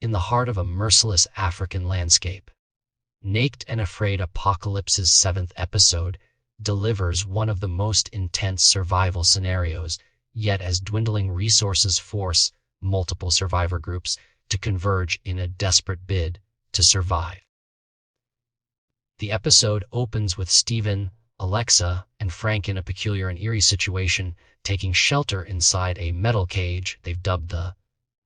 in the heart of a merciless African landscape. Naked and Afraid Apocalypse's 7th episode delivers one of the most intense survival scenarios, yet as dwindling resources force multiple survivor groups to converge in a desperate bid to survive. The episode opens with Steven, Alexa, and Frank in a peculiar and eerie situation, taking shelter inside a metal cage they've dubbed the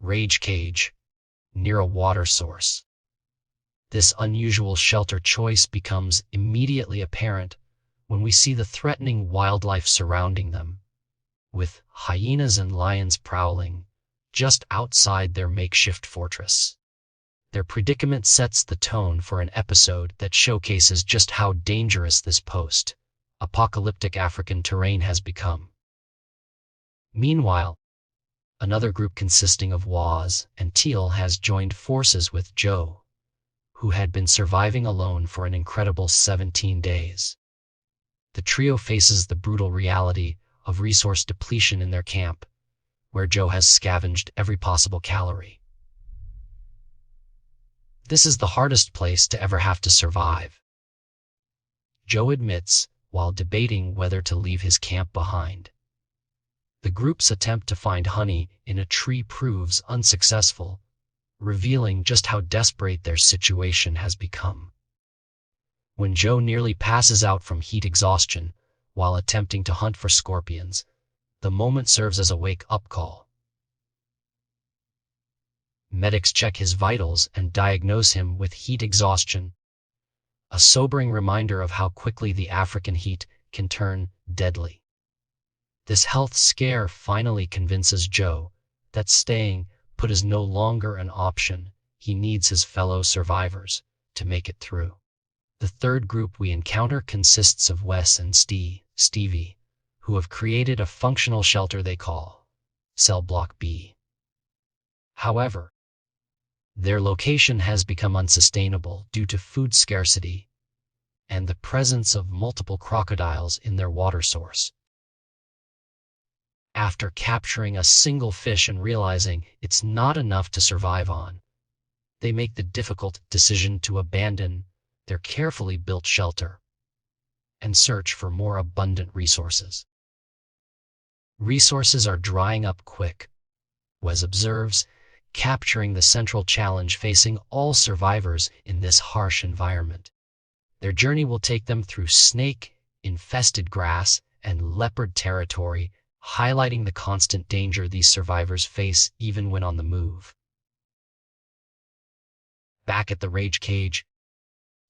Rage Cage, near a water source. This unusual shelter choice becomes immediately apparent when we see the threatening wildlife surrounding them, with hyenas and lions prowling just outside their makeshift fortress. Their predicament sets the tone for an episode that showcases just how dangerous this post-apocalyptic African terrain has become. Meanwhile, another group consisting of Waz and Teal has joined forces with Joe, who had been surviving alone for an incredible 17 days. The trio faces the brutal reality of resource depletion in their camp, where Joe has scavenged every possible calorie. This is the hardest place to ever have to survive, Joe admits while debating whether to leave his camp behind. The group's attempt to find honey in a tree proves unsuccessful, revealing just how desperate their situation has become. When Joe nearly passes out from heat exhaustion while attempting to hunt for scorpions, the moment serves as a wake-up call. Medics check his vitals and diagnose him with heat exhaustion, a sobering reminder of how quickly the African heat can turn deadly. This health scare finally convinces Joe that staying put is no longer an option. He needs his fellow survivors to make it through. The third group we encounter consists of Wes and Stevie, who have created a functional shelter they call Cell Block B. However, their location has become unsustainable due to food scarcity and the presence of multiple crocodiles in their water source. After capturing a single fish and realizing it's not enough to survive on, they make the difficult decision to abandon their carefully built shelter and search for more abundant resources. Resources are drying up quick, Wes observes, capturing the central challenge facing all survivors in this harsh environment. Their journey will take them through snake-infested grass and leopard territory, highlighting the constant danger these survivors face even when on the move. Back at the Rage Cage,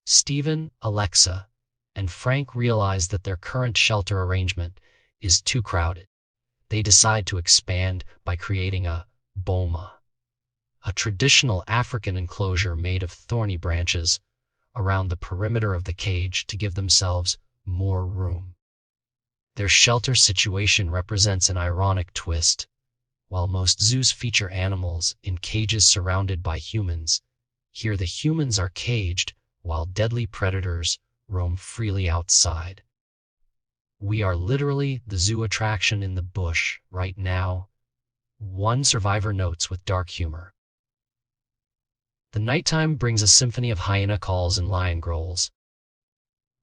Steven, Alexa, and Frank realize that their current shelter arrangement is too crowded. They decide to expand by creating a boma, a traditional African enclosure made of thorny branches, around the perimeter of the cage to give themselves more room. Their shelter situation represents an ironic twist. While most zoos feature animals in cages surrounded by humans, here the humans are caged while deadly predators roam freely outside. We are literally the zoo attraction in the bush right now, one survivor notes with dark humor. The nighttime brings a symphony of hyena calls and lion growls,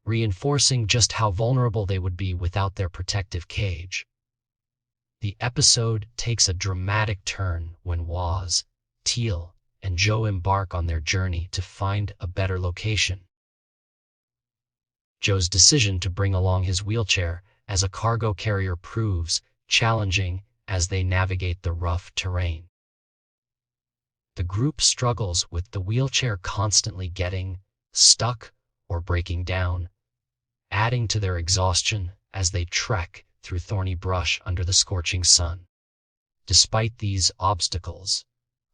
reinforcing just how vulnerable they would be without their protective cage. The episode takes a dramatic turn when Waz, Teal, and Joe embark on their journey to find a better location. Joe's decision to bring along his wheelchair as a cargo carrier proves challenging as they navigate the rough terrain. The group struggles with the wheelchair constantly getting stuck or breaking down, adding to their exhaustion as they trek through thorny brush under the scorching sun. Despite these obstacles,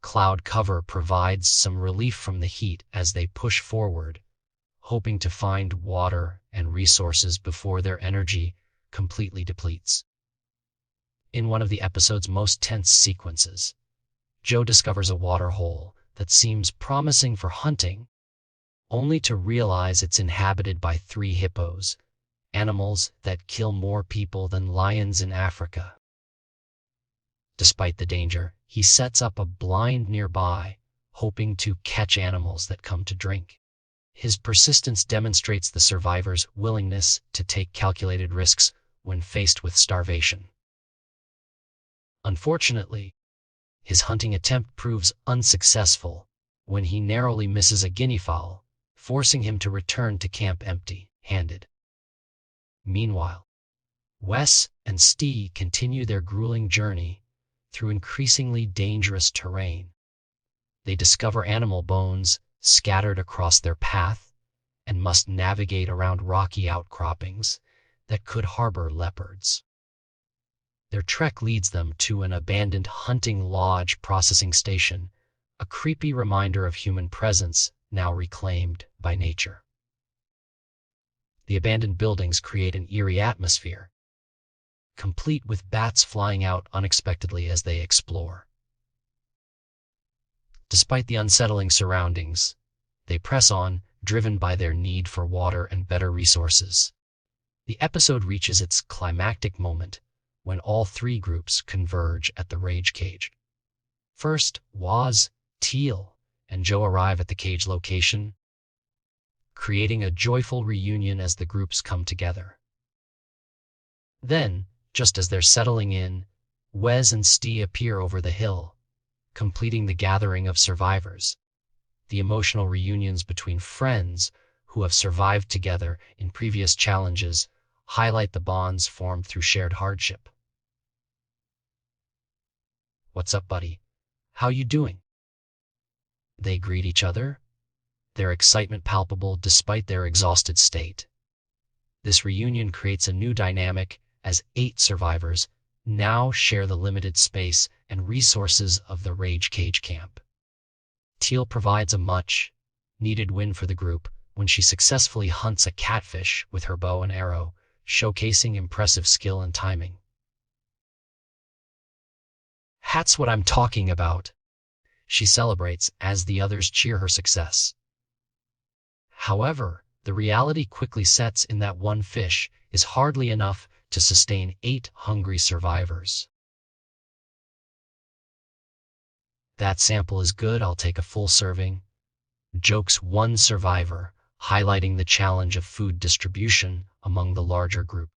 cloud cover provides some relief from the heat as they push forward, hoping to find water and resources before their energy completely depletes. In one of the episode's most tense sequences, Joe discovers a water hole that seems promising for hunting, only to realize it's inhabited by 3 hippos, animals that kill more people than lions in Africa. Despite the danger, he sets up a blind nearby, hoping to catch animals that come to drink. His persistence demonstrates the survivor's willingness to take calculated risks when faced with starvation. Unfortunately, his hunting attempt proves unsuccessful when he narrowly misses a guinea fowl, forcing him to return to camp empty-handed. Meanwhile, Wes and Stee continue their grueling journey through increasingly dangerous terrain. They discover animal bones scattered across their path and must navigate around rocky outcroppings that could harbor leopards. Their trek leads them to an abandoned hunting lodge processing station, a creepy reminder of human presence now reclaimed by nature. The abandoned buildings create an eerie atmosphere, complete with bats flying out unexpectedly as they explore. Despite the unsettling surroundings, they press on, driven by their need for water and better resources. The episode reaches its climactic moment when all three groups converge at the rage cage. First, Waz, Teal, and Joe arrive at the cage location, creating a joyful reunion as the groups come together. Then, just as they're settling in, Wes and Stee appear over the hill, completing the gathering of survivors. The emotional reunions between friends who have survived together in previous challenges highlight the bonds formed through shared hardship. "What's up, buddy? How you doing?" They greet each other, their excitement palpable despite their exhausted state. This reunion creates a new dynamic as 8 survivors now share the limited space and resources of the Rage Cage camp. Teal provides a much-needed win for the group when she successfully hunts a catfish with her bow and arrow, showcasing impressive skill and timing. "That's what I'm talking about," she celebrates as the others cheer her success. However, the reality quickly sets in that one fish is hardly enough to sustain 8 hungry survivors. "That sample is good, I'll take a full serving," jokes one survivor, highlighting the challenge of food distribution among the larger group.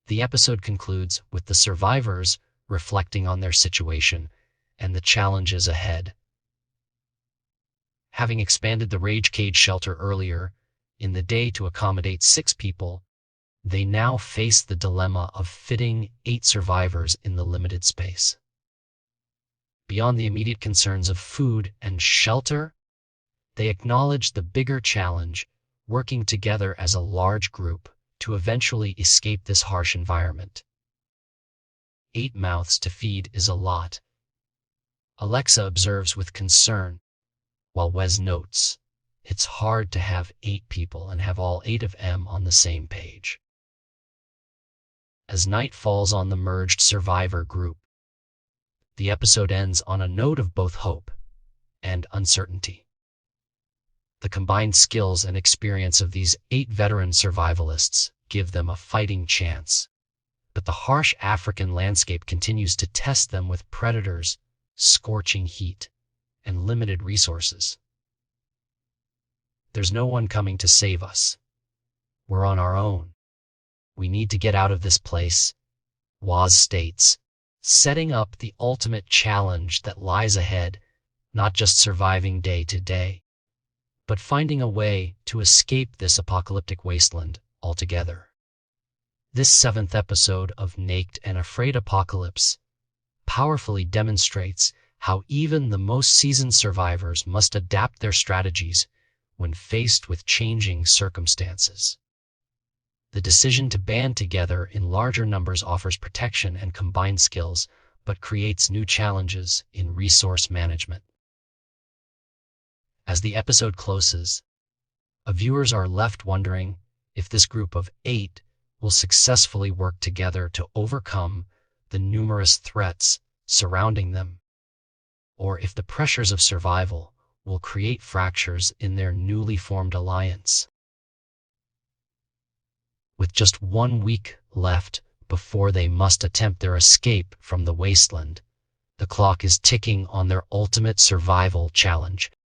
The episode concludes with the survivors reflecting on their situation and the challenges ahead. Having expanded the Rage Cage shelter earlier in the day to accommodate 6 people, they now face the dilemma of fitting 8 survivors in the limited space. Beyond the immediate concerns of food and shelter, they acknowledge the bigger challenge, working together as a large group to eventually escape this harsh environment. 8 mouths to feed is a lot, Alexa observes with concern, while Wes notes, it's hard to have 8 people and have all 8 of them on the same page. As night falls on the merged survivor group, the episode ends on a note of both hope and uncertainty. The combined skills and experience of these 8 veteran survivalists give them a fighting chance, but the harsh African landscape continues to test them with predators, scorching heat, and limited resources. "There's no one coming to save us. We're on our own. We need to get out of this place," Waz states, setting up the ultimate challenge that lies ahead, not just surviving day to day, but finding a way to escape this apocalyptic wasteland altogether. This 7th episode of Naked and Afraid Apocalypse powerfully demonstrates how even the most seasoned survivors must adapt their strategies when faced with changing circumstances. The decision to band together in larger numbers offers protection and combined skills, but creates new challenges in resource management. As the episode closes, viewers are left wondering if this group of 8 will successfully work together to overcome the numerous threats surrounding them, or if the pressures of survival will create fractures in their newly formed alliance. With just 1 week left before they must attempt their escape from the wasteland, The clock is ticking on their ultimate survival challenge.